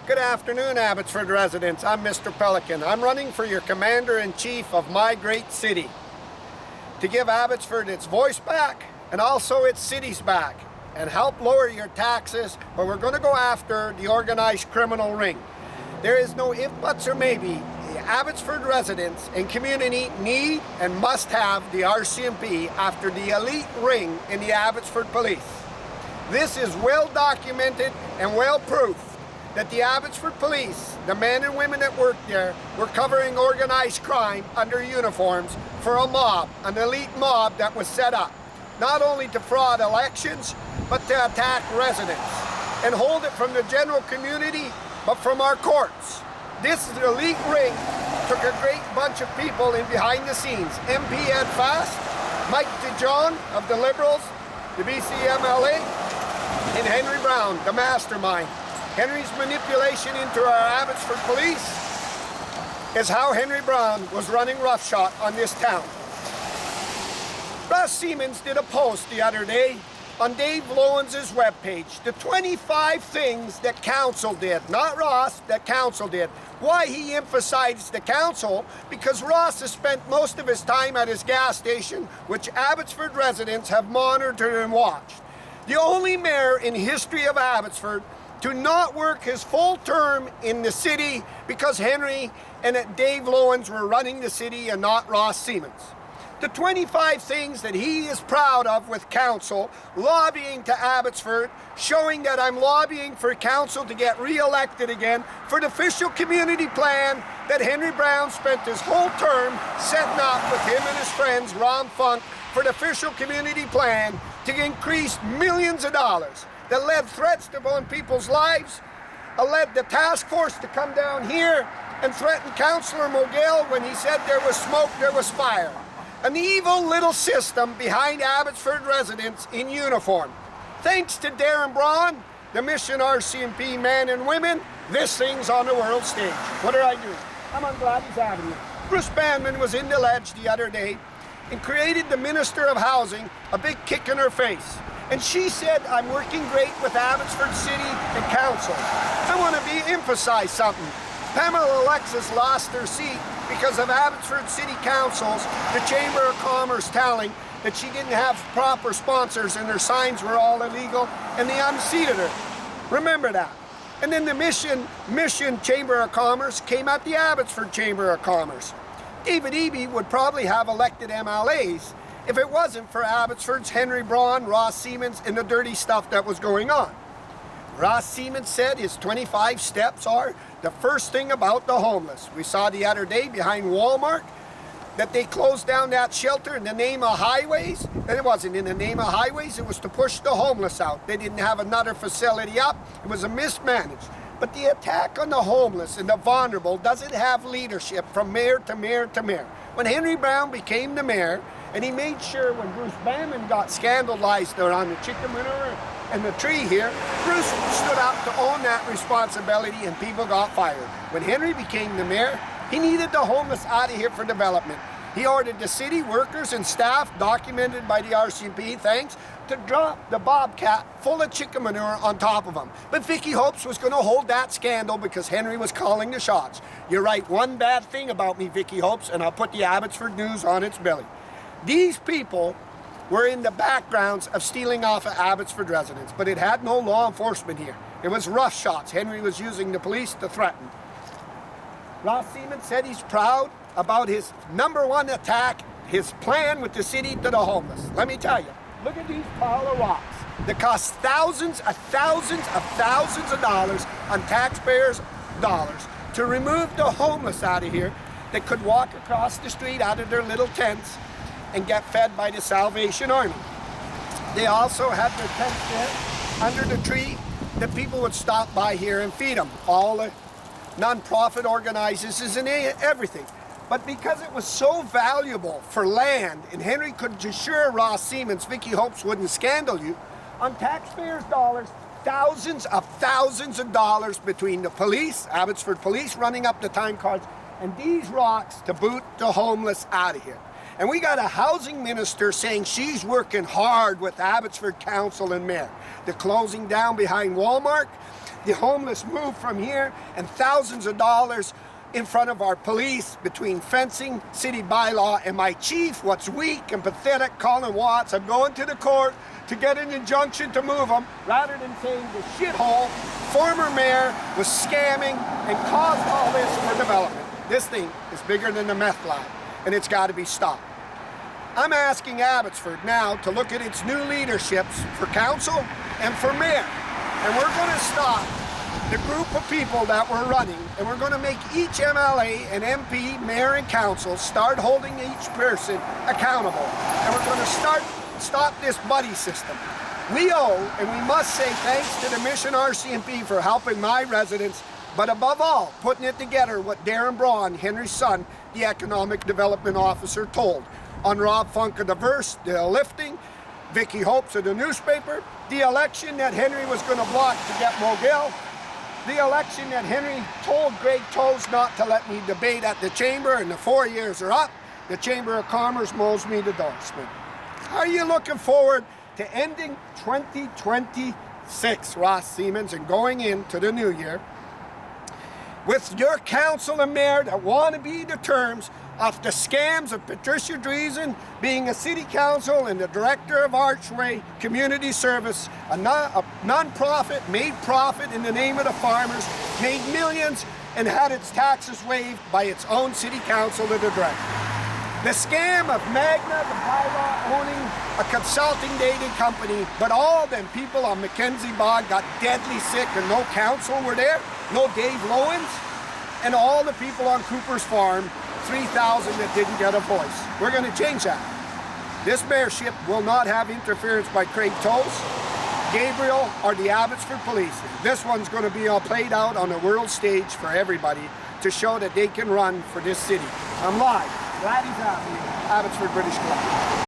Good afternoon, Abbotsford residents. I'm Mr. Pelican. I'm running for your Commander-in-Chief of my great city to give Abbotsford its voice back and also its cities back and help lower your taxes, but we're going to go after the organized criminal ring. There is no if, buts, or maybe. The Abbotsford residents and community need and must have the RCMP after the elite ring in the Abbotsford Police. This is well documented and well proved that the Abbotsford Police, the men and women that work there, were covering organized crime under uniforms for a mob, an elite mob that was set up, not only to fraud elections, but to attack residents and hold it from the general community, but from our courts. This elite ring took a great bunch of people in behind the scenes. MP Ed Fast, Mike DeJohn of the Liberals, the BC MLA, and Henry Brown, the mastermind. Henry's manipulation into our Abbotsford Police is how Henry Brown was running roughshod on this town. Ross Siemens did a post the other day on Dave Loewen's webpage, the 25 things that council did, not Ross, that council did. Why he emphasized the council? Because Ross has spent most of his time at his gas station, which Abbotsford residents have monitored and watched. The only mayor in history of Abbotsford to not work his full term in the city because Henry and Dave Loewens were running the city and not Ross Siemens. The 25 things that he is proud of with council, lobbying to Abbotsford, showing that I'm lobbying for council to get re-elected again for the official community plan that Henry Brown spent his whole term setting up with him and his friends, Ron Funk, for the official community plan to increase millions of dollars that led threats upon people's lives, led the task force to come down here and threaten Councillor Mogale when he said there was smoke, there was fire. An evil little system behind Abbotsford residents in uniform. Thanks to Darren Braun, the Mission RCMP men and women, this thing's on the world stage. What are I doing? I'm on Gladys Avenue. Bruce Banman was in the ledge the other day and created the Minister of Housing a big kick in her face. And she said, I'm working great with Abbotsford City and Council. I want to emphasize something. Pamela Alexis lost her seat because of Abbotsford City Council's, the Chamber of Commerce telling that she didn't have proper sponsors and her signs were all illegal, and they unseated her. Remember that. And then the Mission Chamber of Commerce came at the Abbotsford Chamber of Commerce. David Eby would probably have elected MLAs if it wasn't for Abbotsford's Henry Braun, Ross Siemens, and the dirty stuff that was going on. Ross Siemens said his 25 steps are the first thing about the homeless. We saw the other day behind Walmart that they closed down that shelter in the name of highways. And it wasn't in the name of highways, it was to push the homeless out. They didn't have another facility up. It was a mismanaged. But the attack on the homeless and the vulnerable doesn't have leadership from mayor to mayor to mayor. When Henry Brown became the mayor, and he made sure when Bruce Banman got scandalized around the chicken manure and the tree here, Bruce stood up to own that responsibility and people got fired. When Henry became the mayor, he needed the homeless out of here for development. He ordered the city workers and staff, documented by the RCMP, thanks, to drop the Bobcat full of chicken manure on top of them. But Vicky Hopes was going to hold that scandal because Henry was calling the shots. You write one bad thing about me, Vicky Hopes, and I'll put the Abbotsford News on its belly. These people were in the backgrounds of stealing off of Abbotsford residents, but it had no law enforcement here. It was rough shots. Henry was using the police to threaten. Ross Siemens said he's proud about his #1 attack, his plan with the city to the homeless. Let me tell you, look at these pile of rocks that cost thousands of dollars on taxpayers' dollars to remove the homeless out of here that could walk across the street out of their little tents and get fed by the Salvation Army. They also had their tents there under the tree that people would stop by here and feed them. All the non-profit organizers and everything. But because it was so valuable for land, and Henry could assure Ross Siemens, Vicky Hopes wouldn't scandal you, on taxpayers' dollars, thousands of dollars between the police, Abbotsford Police running up the time cards, and these rocks to boot the homeless out of here. And we got a housing minister saying she's working hard with Abbotsford Council and Mayor. The closing down behind Walmart, the homeless move from here, and thousands of dollars in front of our police between fencing, city bylaw, and my chief, what's weak and pathetic, Colin Watts. I'm going to the court to get an injunction to move them, rather than saying the shithole former mayor was scamming and caused all this for development. This thing is bigger than the meth lab, and it's got to be stopped. I'm asking Abbotsford now to look at its new leaderships for council and for mayor, and we're going to stop the group of people that we're running, and we're going to make each MLA and MP, mayor and council start holding each person accountable, and we're going to stop this buddy system. We owe, and we must say thanks to the Mission RCMP for helping my residents, but above all, putting it together what Darren Braun, Henry's son, the Economic Development Officer, told on Rob Funk of the Verse, the lifting, Vicky Hopes of the newspaper, the election that Henry was going to block to get Mogill, the election that Henry told Greg Toes not to let me debate at the Chamber, and the 4 years are up. The Chamber of Commerce mows me to Dorsman. Are you looking forward to ending 2026, Ross Siemens, and going into the new year with your council and mayor that want to be the terms of the scams of Patricia Dreesen being a city council and the director of Archway Community Service, a non-profit, made profit in the name of the farmers, made millions, and had its taxes waived by its own city council and the director. The scam of Magna, the bylaw owning a consulting dating company, but all them people on Mackenzie Bog got deadly sick and no council were there, no Dave Lowens, and all the people on Cooper's Farm, 3,000 that didn't get a voice. We're going to change that. This mayorship will not have interference by Craig Toes, Gabriel, or the Abbotsford Police. This one's going to be all played out on a world stage for everybody to show that they can run for this city. I'm live. Glad he's out here, Abbotsford, British Columbia.